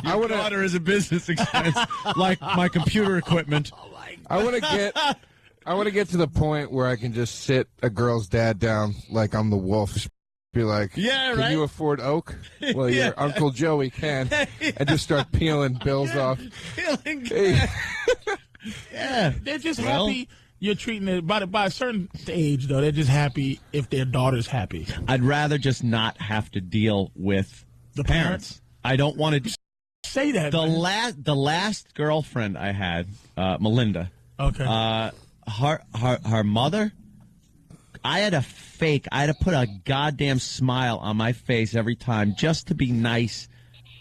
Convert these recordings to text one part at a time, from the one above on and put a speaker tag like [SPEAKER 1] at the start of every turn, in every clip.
[SPEAKER 1] Your daughter is a business expense, like my computer equipment.
[SPEAKER 2] I want to get to the point where I can just sit a girl's dad down like I'm the wolf. Be like,
[SPEAKER 1] yeah, right?
[SPEAKER 2] Can you afford oak? Well, your Uncle Joey can. And just start peeling bills off.
[SPEAKER 3] Yeah. They're just happy you're treating it. By a certain age, though, they're just happy if their daughter's happy.
[SPEAKER 1] I'd rather just not have to deal with
[SPEAKER 3] the parents.
[SPEAKER 1] I don't want to
[SPEAKER 3] say that.
[SPEAKER 1] The last girlfriend I had, Melinda.
[SPEAKER 3] Okay.
[SPEAKER 1] Her mother, I had to put a goddamn smile on my face every time just to be nice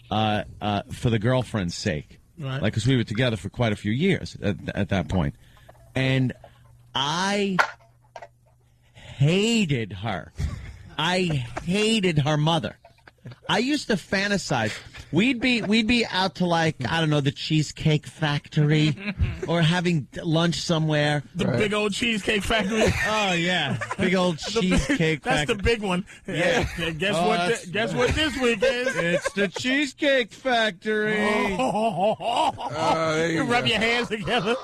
[SPEAKER 1] for the girlfriend's sake.
[SPEAKER 3] Right.
[SPEAKER 1] Like, because we were together for quite a few years at that point. And I hated her. I hated her mother. I used to fantasize. We'd be out to, like, I don't know, the Cheesecake Factory or having lunch somewhere.
[SPEAKER 3] The big old Cheesecake Factory.
[SPEAKER 1] Oh, yeah. Big old Cheesecake Factory.
[SPEAKER 3] That's the big one.
[SPEAKER 1] Yeah.
[SPEAKER 3] Guess what this week is?
[SPEAKER 1] It's the Cheesecake Factory.
[SPEAKER 3] You rub your hands together.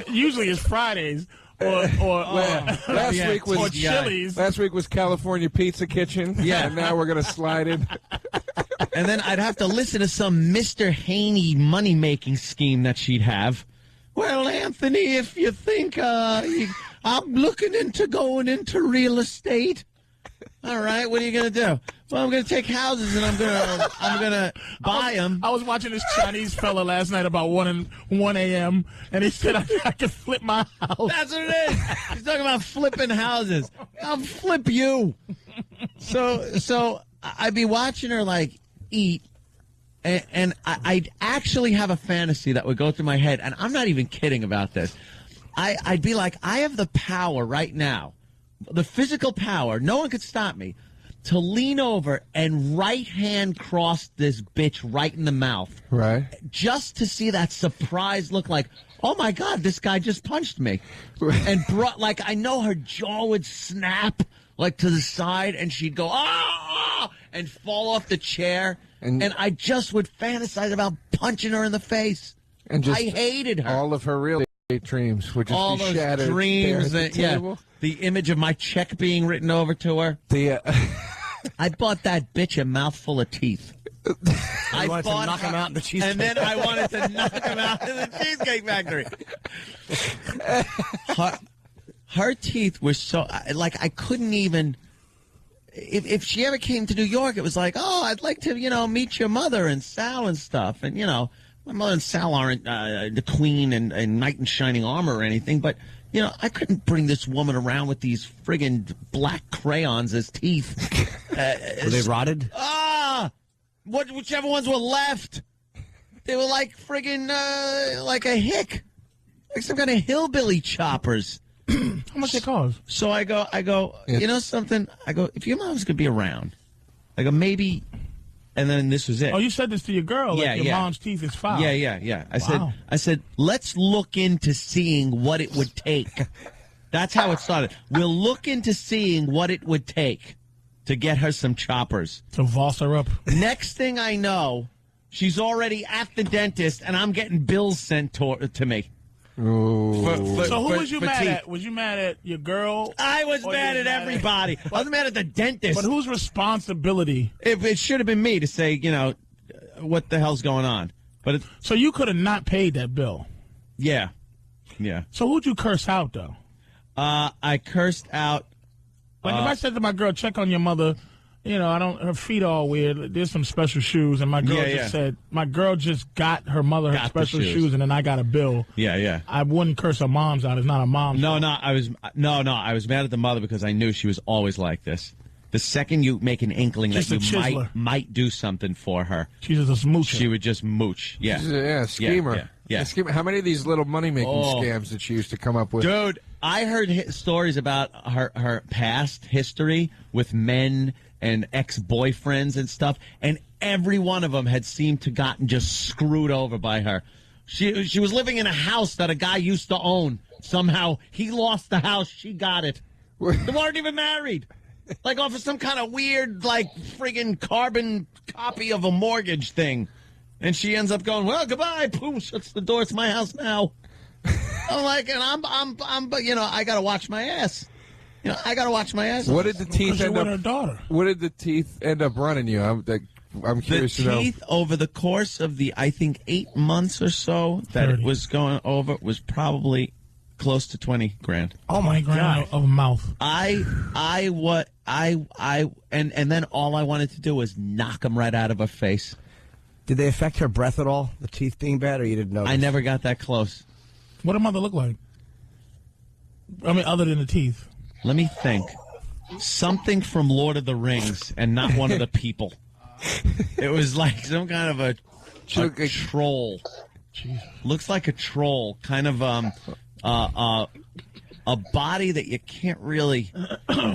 [SPEAKER 3] Usually it's Fridays.
[SPEAKER 2] Last week was
[SPEAKER 3] Chili's.
[SPEAKER 2] Last week was California Pizza Kitchen.
[SPEAKER 1] Yeah.
[SPEAKER 2] And now we're going to slide in.
[SPEAKER 1] And then I'd have to listen to some Mr. Haney money-making scheme that she'd have. Well, Anthony, if you think I'm looking into going into real estate, all right, what are you going to do? Well, I'm going to take houses and I'm going to buy them.
[SPEAKER 3] I was watching this Chinese fella last night about 1 a.m. and he said I could flip my house.
[SPEAKER 1] That's what it is. He's talking about flipping houses. I'll flip you. So I'd be watching her like eat, and I'd actually have a fantasy that would go through my head, and I'm not even kidding about this. I'd be like, I have the power right now, the physical power, no one could stop me, to lean over and right hand cross this bitch right in the mouth.
[SPEAKER 2] Right.
[SPEAKER 1] Just to see that surprised look like, oh my God, this guy just punched me. And like, I know her jaw would snap like to the side and she'd go, ah, and fall off the chair. And I just would fantasize about punching her in the face. And I hated her.
[SPEAKER 2] All of her real estate dreams would just
[SPEAKER 1] all
[SPEAKER 2] be
[SPEAKER 1] those
[SPEAKER 2] shattered.
[SPEAKER 1] Dreams, the image of my check being written over to her. I bought that bitch a mouthful of teeth.
[SPEAKER 4] I wanted to knock him out in the cheesecake.
[SPEAKER 1] And then I wanted to knock him out in the Cheesecake Factory. Her teeth were so, like, I couldn't even, if she ever came to New York, it was like, oh, I'd like to, meet your mother and Sal and stuff. And, my mother and Sal aren't the queen and knight in shining armor or anything, but, I couldn't bring this woman around with these friggin' black crayons as teeth.
[SPEAKER 4] Were they rotted?
[SPEAKER 1] Whichever ones were left. They were like friggin' like a hick. Like some kind of hillbilly choppers.
[SPEAKER 3] How much they cost?
[SPEAKER 1] So I go, you know something? I go, if your mom's going to be around, I go, maybe, and then this was it.
[SPEAKER 3] Oh, you said this to your girl?
[SPEAKER 1] Yeah,
[SPEAKER 3] like your mom's teeth is foul.
[SPEAKER 1] Yeah. I said, let's look into seeing what it would take. That's how it started. We'll look into seeing what it would take to get her some choppers.
[SPEAKER 3] To Voss her up.
[SPEAKER 1] Next thing I know, she's already at the dentist, and I'm getting bills sent to me.
[SPEAKER 3] So who was you mad at? Was you mad at your girl?
[SPEAKER 1] I was mad at everybody. I was mad at the dentist.
[SPEAKER 3] But whose responsibility?
[SPEAKER 1] It should have been me to say, what the hell's going on? But
[SPEAKER 3] so you could have not paid that bill.
[SPEAKER 1] Yeah.
[SPEAKER 3] So who'd you curse out though?
[SPEAKER 1] I cursed out.
[SPEAKER 3] Like if I said to my girl, check on your mother. Her feet all weird. There's some special shoes, and my girl just said, my girl just got her mother her special shoes, and then I got a bill.
[SPEAKER 1] Yeah.
[SPEAKER 3] I wouldn't curse her mom's out. It's not a mom's.
[SPEAKER 1] No. I was mad at the mother because I knew she was always like this. The second you make an inkling
[SPEAKER 3] just
[SPEAKER 1] that you might do something for her,
[SPEAKER 3] she's just a moocher.
[SPEAKER 1] She would just mooch. Yeah.
[SPEAKER 2] Schemer.
[SPEAKER 1] Yeah.
[SPEAKER 2] A schemer. How many of these little money-making scams did she used to come up with?
[SPEAKER 1] Dude, I heard stories about her past history with men and ex-boyfriends and stuff, and every one of them had seemed to gotten just screwed over by her. She was living in a house that a guy used to own. Somehow he lost the house, she got it. They weren't even married. Like off of some kind of weird, like, friggin' carbon copy of a mortgage thing. And she ends up going, well, goodbye. Boom, shuts the door. It's my house now. I'm like, and I'm, you know, I got to watch my ass. You know, I got to watch my ass.
[SPEAKER 2] What did the teeth end up?
[SPEAKER 3] Her daughter.
[SPEAKER 2] What did the teeth end up running you? I'm curious to know.
[SPEAKER 1] The teeth over the course of the, I think, 8 months or so that 30. It was going over was probably close to $20,000.
[SPEAKER 3] Oh my God! Of a mouth.
[SPEAKER 1] And then all I wanted to do was knock them right out of her face.
[SPEAKER 4] Did they affect her breath at all? The teeth being bad, or you didn't know?
[SPEAKER 1] I never got that close.
[SPEAKER 3] What did mother look like? I mean, other than the teeth.
[SPEAKER 1] Let me think. Something from Lord of the Rings, and not one of the people. It was like some kind of a troll.
[SPEAKER 3] Jesus.
[SPEAKER 1] Looks like a troll, kind of a body that you can't really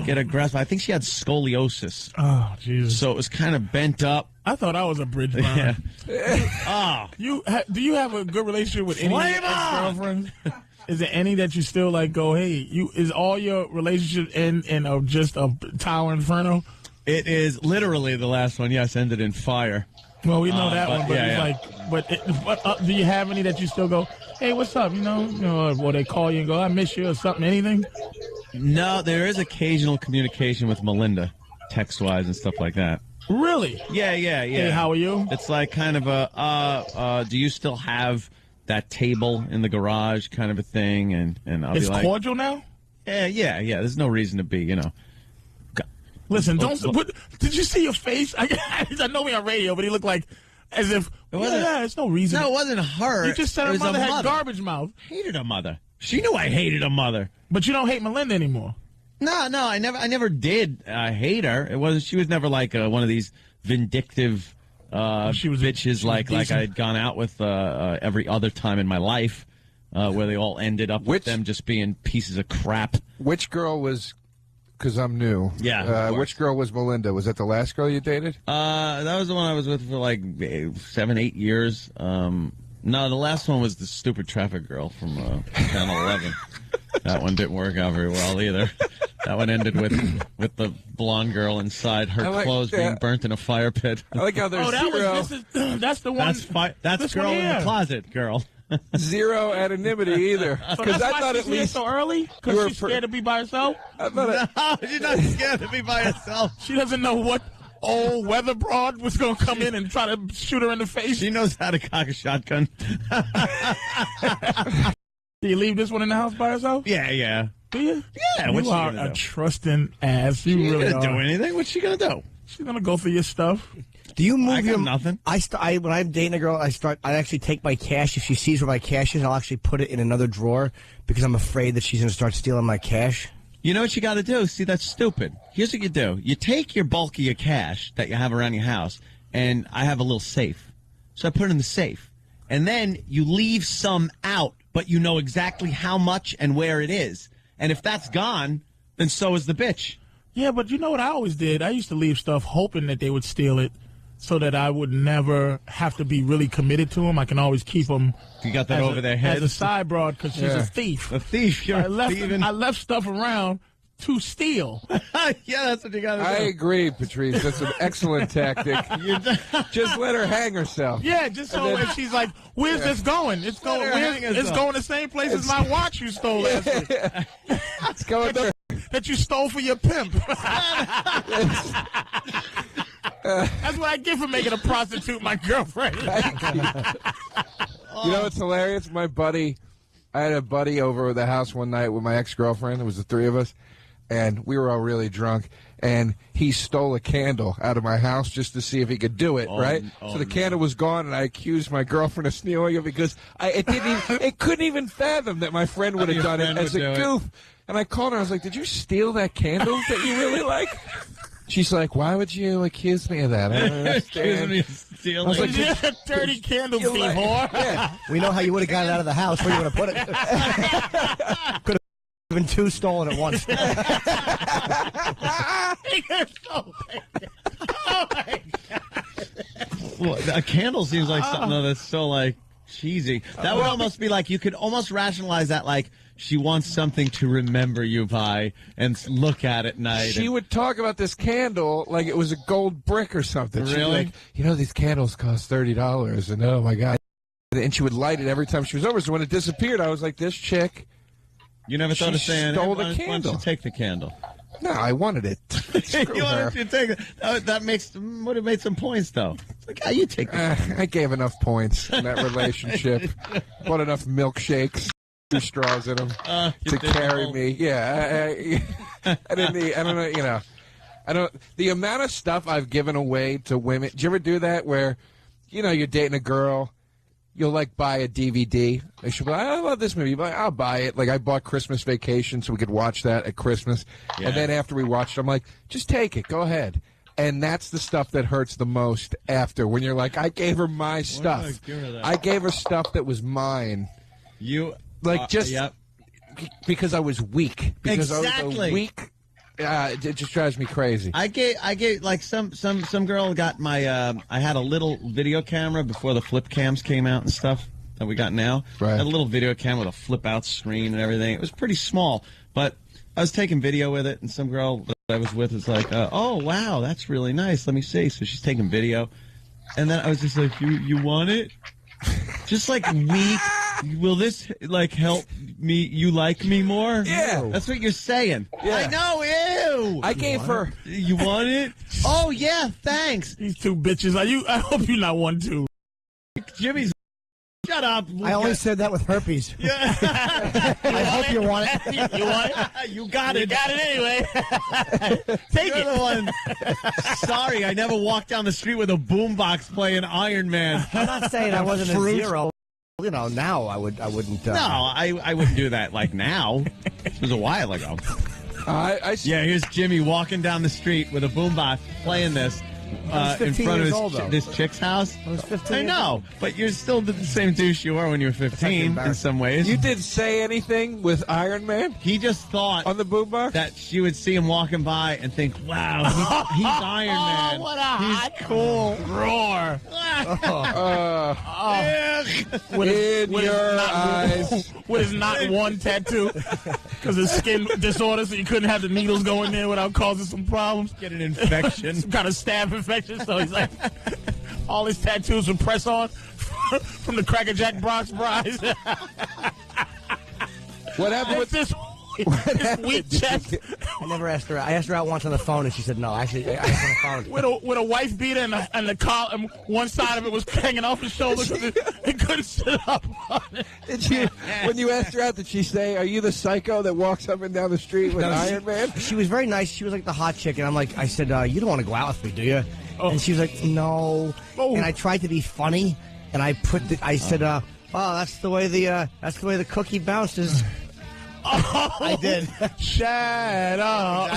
[SPEAKER 1] get a grasp of. I think she had scoliosis.
[SPEAKER 3] Oh, Jesus.
[SPEAKER 1] So it was kind of bent up.
[SPEAKER 3] I thought I was a bridge burner.
[SPEAKER 1] Yeah.
[SPEAKER 3] Do you have a good relationship with any ex-girlfriends? Is there any that you still like go, hey, is all your relationship in just a Tower Inferno?
[SPEAKER 1] It is literally the last one, yes, ended in fire.
[SPEAKER 3] Well, we know that one, but do you have any that you still go, hey, what's up? You know, or they call you and go, I miss you or something, anything?
[SPEAKER 1] No, there is occasional communication with Melinda, text-wise and stuff like that.
[SPEAKER 3] Really?
[SPEAKER 1] Yeah.
[SPEAKER 3] Hey, how are you?
[SPEAKER 1] It's like kind of do you still have that table in the garage kind of a thing? And I'll be like...
[SPEAKER 3] It's cordial now?
[SPEAKER 1] Yeah. There's no reason to be, you know.
[SPEAKER 3] Listen, did you see your face? I know we on radio, but he looked like as if, it's no reason.
[SPEAKER 1] No, it wasn't her.
[SPEAKER 3] You just said her mother had garbage mouth.
[SPEAKER 1] Hated her mother. She knew I hated her mother.
[SPEAKER 3] But you don't hate Melinda anymore.
[SPEAKER 1] No, I never did hate her. She was never like one of these vindictive bitches like I had gone out with every other time in my life, where they all ended up with them just being pieces of crap.
[SPEAKER 2] Which girl was? Because I'm new.
[SPEAKER 1] Yeah.
[SPEAKER 2] Which girl was Melinda? Was that the last girl you dated?
[SPEAKER 1] That was the one I was with for like 7-8 years. No, the last one was the stupid traffic girl from Channel 11. That one didn't work out very well either. That one ended with the blonde girl inside her clothes being burnt in a fire pit.
[SPEAKER 2] I like how there's
[SPEAKER 3] that's the one.
[SPEAKER 1] That's girl in the closet, girl.
[SPEAKER 2] Zero anonymity either.
[SPEAKER 3] Because I thought at least so early. Because she's scared to be by herself.
[SPEAKER 1] No, she's not scared to be by herself.
[SPEAKER 3] She doesn't know what old weather broad was going to come in and try to shoot her in the face.
[SPEAKER 1] She knows how to cock a shotgun.
[SPEAKER 3] Do you leave this one in the house by herself?
[SPEAKER 1] Yeah.
[SPEAKER 3] Do you?
[SPEAKER 1] Yeah.
[SPEAKER 3] You are a trusting ass. You really
[SPEAKER 1] ain't gonna do anything. What's she gonna do?
[SPEAKER 3] She's gonna go for your stuff.
[SPEAKER 4] Do you move
[SPEAKER 1] nothing?
[SPEAKER 4] When I'm dating a girl, I actually take my cash. If she sees where my cash is, I'll actually put it in another drawer because I'm afraid that she's going to start stealing my cash.
[SPEAKER 1] You know what you got to do? See, that's stupid. Here's what you do. You take your bulk of your cash that you have around your house, and I have a little safe. So I put it in the safe. And then you leave some out, but you know exactly how much and where it is. And if that's gone, then so is the bitch.
[SPEAKER 3] Yeah, but you know what I always did? I used to leave stuff hoping that they would steal it, so that I would never have to be really committed to them. I can always keep them.
[SPEAKER 1] You got that over their heads?
[SPEAKER 3] As a side broad, because she's a thief.
[SPEAKER 1] A thief. You're thieving.
[SPEAKER 3] I left stuff around to steal.
[SPEAKER 1] Yeah, that's what you got to do.
[SPEAKER 2] I agree, Patrice. That's an excellent tactic. Just let her hang herself.
[SPEAKER 3] Yeah, just so if she's like, where's this going? It's going the same place as my watch you stole last week.
[SPEAKER 2] It's going there.
[SPEAKER 3] That you stole for your pimp. That's what I get for making a prostitute my girlfriend.
[SPEAKER 2] You know what's hilarious? I had a buddy over at the house one night with my ex-girlfriend. It was the three of us, and we were all really drunk. And he stole a candle out of my house just to see if he could do it, right? So the candle was gone, and I accused my girlfriend of stealing it because it couldn't even fathom that my friend would have done it as a goof. And I called her. I was like, "Did you steal that candle that you really like?" She's like, "Why would you accuse me of that?" I don't understand.
[SPEAKER 1] I
[SPEAKER 3] was like, "You're a dirty candle thief, whore."
[SPEAKER 4] Yeah. We know how you would have got it out of the house. Where you would have put it? Could have been two stolen at once.
[SPEAKER 1] Well, a candle seems like something that's so like cheesy. That would almost be like, you could almost rationalize that like she wants something to remember you by and look at at night.
[SPEAKER 2] She would talk about this candle like it was a gold brick or something. She'd be
[SPEAKER 1] Really?
[SPEAKER 2] like, you know, these candles cost $30, and oh my God. And she would light it every time she was over. So when it disappeared, I was like, this chick.
[SPEAKER 1] You never thought of saying,
[SPEAKER 2] stole
[SPEAKER 1] hey,
[SPEAKER 2] the
[SPEAKER 1] why don't
[SPEAKER 2] candle.
[SPEAKER 1] you take the candle?
[SPEAKER 2] No, I wanted it. Screw
[SPEAKER 1] You
[SPEAKER 2] her.
[SPEAKER 1] wanted to take it. That would have made some points, though. It's like, how you take the
[SPEAKER 2] I gave enough points in that relationship. Bought enough milkshakes, 2 straws in them to carry me. Yeah, I didn't need, I don't know, you know. I don't. The amount of stuff I've given away to women. Do you ever do that where, you know, you're dating a girl, you'll like buy a DVD. They should be like, I love this movie. But I'll buy it. Like I bought Christmas Vacation so we could watch that at Christmas.
[SPEAKER 1] Yeah.
[SPEAKER 2] And then after we watched it, I'm like, just take it. Go ahead. And that's the stuff that hurts the most after, when you're like, I gave her my stuff. I gave her stuff that was mine.
[SPEAKER 1] You
[SPEAKER 2] like just
[SPEAKER 1] yep.
[SPEAKER 2] because I was weak. Because I was
[SPEAKER 1] Exactly.
[SPEAKER 2] a weak. It just drives me crazy.
[SPEAKER 1] I gave like some girl got my I had a little video camera before the flip cams came out and stuff that we got now.
[SPEAKER 2] Right.
[SPEAKER 1] I had a little video camera with a flip out screen and everything. It was pretty small, but I was taking video with it, and some girl that I was with was like, "Oh wow, that's really nice. Let me see." So she's taking video, and then I was just like, "You want it?" Just like weak. Will this like help me? You like me more?
[SPEAKER 2] Yeah.
[SPEAKER 1] That's what you're saying.
[SPEAKER 2] Yeah.
[SPEAKER 1] I know. Ew.
[SPEAKER 2] I gave her.
[SPEAKER 1] You want it? Oh yeah, thanks.
[SPEAKER 3] These 2 bitches. I hope you're not one too.
[SPEAKER 1] Jimmy's. Shut up.
[SPEAKER 4] I only said that with herpes.
[SPEAKER 1] Yeah.
[SPEAKER 4] I hope you want it.
[SPEAKER 3] You want it?
[SPEAKER 1] You got it.
[SPEAKER 3] You got it anyway. Take
[SPEAKER 1] You're
[SPEAKER 3] it.
[SPEAKER 1] the one. Sorry, I never walked down the street with a boombox playing Iron Man.
[SPEAKER 4] I'm not saying I wasn't
[SPEAKER 1] Fruit.
[SPEAKER 4] a zero. You know, now I wouldn't.
[SPEAKER 1] No, I wouldn't do that like now. It was a while ago. Yeah, here's Jimmy walking down the street with a boombox playing this
[SPEAKER 4] I was
[SPEAKER 1] in
[SPEAKER 4] 15
[SPEAKER 1] front of
[SPEAKER 4] years old, though.
[SPEAKER 1] this chick's house.
[SPEAKER 4] I was 15
[SPEAKER 1] I
[SPEAKER 4] years
[SPEAKER 1] know,
[SPEAKER 4] old.
[SPEAKER 1] but you're still the same douche you were when you were 15 in some ways.
[SPEAKER 2] You didn't say anything with Iron Man
[SPEAKER 1] He just thought
[SPEAKER 2] on the boombox?
[SPEAKER 1] that she would see him walking by and think, wow, he's Iron Man.
[SPEAKER 3] Oh, what a hot,
[SPEAKER 1] cool.
[SPEAKER 3] roar.
[SPEAKER 2] In your eyes.
[SPEAKER 3] With his not one tattoo. Because his skin disorder, so you couldn't have the needles going in without causing some problems.
[SPEAKER 1] Get an infection.
[SPEAKER 3] Some kind of staph infection. So he's like, all his tattoos would press on from the Cracker Jack Bronx Brides.
[SPEAKER 2] What happened with
[SPEAKER 3] this weak chest
[SPEAKER 4] I never asked her. I asked her out once on the phone, and she said no. Actually, I asked her on the phone.
[SPEAKER 3] with a wife beater and the collar, and one side of it was hanging off his shoulder because it couldn't sit up on it.
[SPEAKER 2] Did you, when you asked her out, did she say, "Are you the psycho that walks up and down the street with Iron Man?"
[SPEAKER 4] She was very nice. She was like the hot chick, and I said, you don't want to go out with me, do you? And she was like, no.
[SPEAKER 3] Oh.
[SPEAKER 4] And I tried to be funny, and I said, oh, that's the way the cookie bounces. I did.
[SPEAKER 3] Shut up.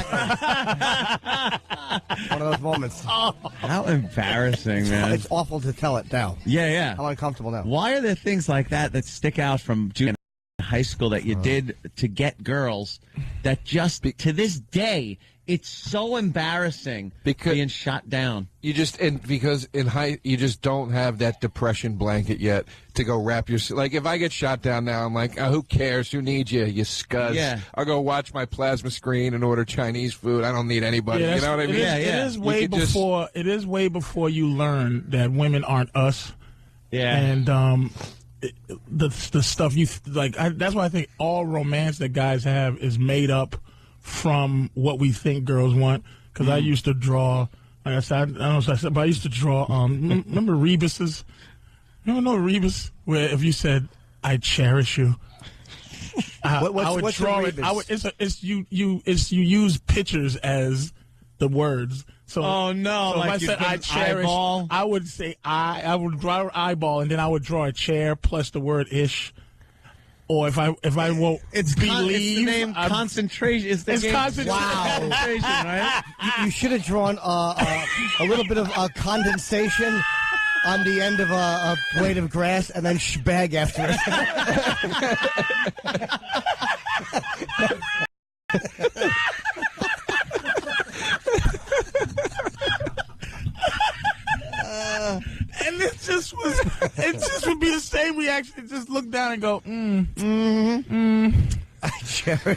[SPEAKER 4] One of those moments.
[SPEAKER 1] How embarrassing, man.
[SPEAKER 4] It's awful to tell it now.
[SPEAKER 1] Yeah.
[SPEAKER 4] I'm uncomfortable now.
[SPEAKER 1] Why are there things like that stick out from junior high school that you did to get girls that just, to this day, it's so embarrassing being shot down?
[SPEAKER 2] You just because in high you just don't have that depression blanket yet to go wrap your, like if I get shot down now, I'm like, oh, who cares? Who needs you? You scuzz.
[SPEAKER 1] Yeah.
[SPEAKER 2] I'll go watch my plasma screen and order Chinese food. I don't need anybody.
[SPEAKER 3] Yeah,
[SPEAKER 2] you know what I mean?
[SPEAKER 3] It is way before. It is way before you learn that women aren't us.
[SPEAKER 1] Yeah.
[SPEAKER 3] And the stuff you like. That's why I think all romance that guys have is made up from what we think girls want. Because I used to draw. Like I said, I don't know if I said, but I used to draw. Remember Rebus's? You don't know Rebus? Where if you said, "I cherish you," I would draw it. You use pictures as the words. So,
[SPEAKER 1] oh no!
[SPEAKER 3] So
[SPEAKER 1] like
[SPEAKER 3] if I said I cherish,
[SPEAKER 1] eyeball.
[SPEAKER 3] I would say I would draw an eyeball, and then I would draw a chair plus the word "ish." Or if I won't
[SPEAKER 1] It's
[SPEAKER 3] believe,
[SPEAKER 1] the name concentration. It's the game.
[SPEAKER 3] concentration.
[SPEAKER 1] Wow. Concentration, right?
[SPEAKER 4] You should have drawn a little bit of condensation on the end of a blade of grass and then shbag after it.
[SPEAKER 3] And it just would be the same reaction actually just look down and go,
[SPEAKER 1] And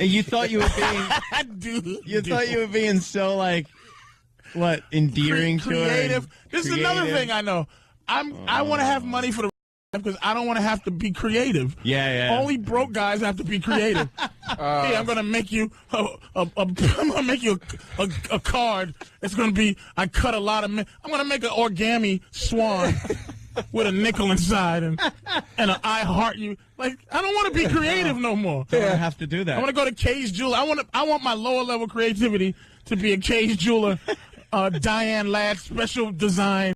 [SPEAKER 1] you thought you were being, thought you were being so like, what, endearing to her?
[SPEAKER 3] Creative. This is another thing I know. I want to have money for the because I don't want to have to be creative.
[SPEAKER 1] Yeah.
[SPEAKER 3] Only broke guys have to be creative. Hey, I'm gonna make you I'm gonna make you a card. It's gonna be I cut a lot of men. I'm gonna make an origami swan with a nickel inside and an I heart you. Like I don't want to be creative no more.
[SPEAKER 1] I don't have to do that.
[SPEAKER 3] I want to go to Kay's Jeweler. I want my lower level creativity to be a Kay's Jeweler, Diane Ladd special design.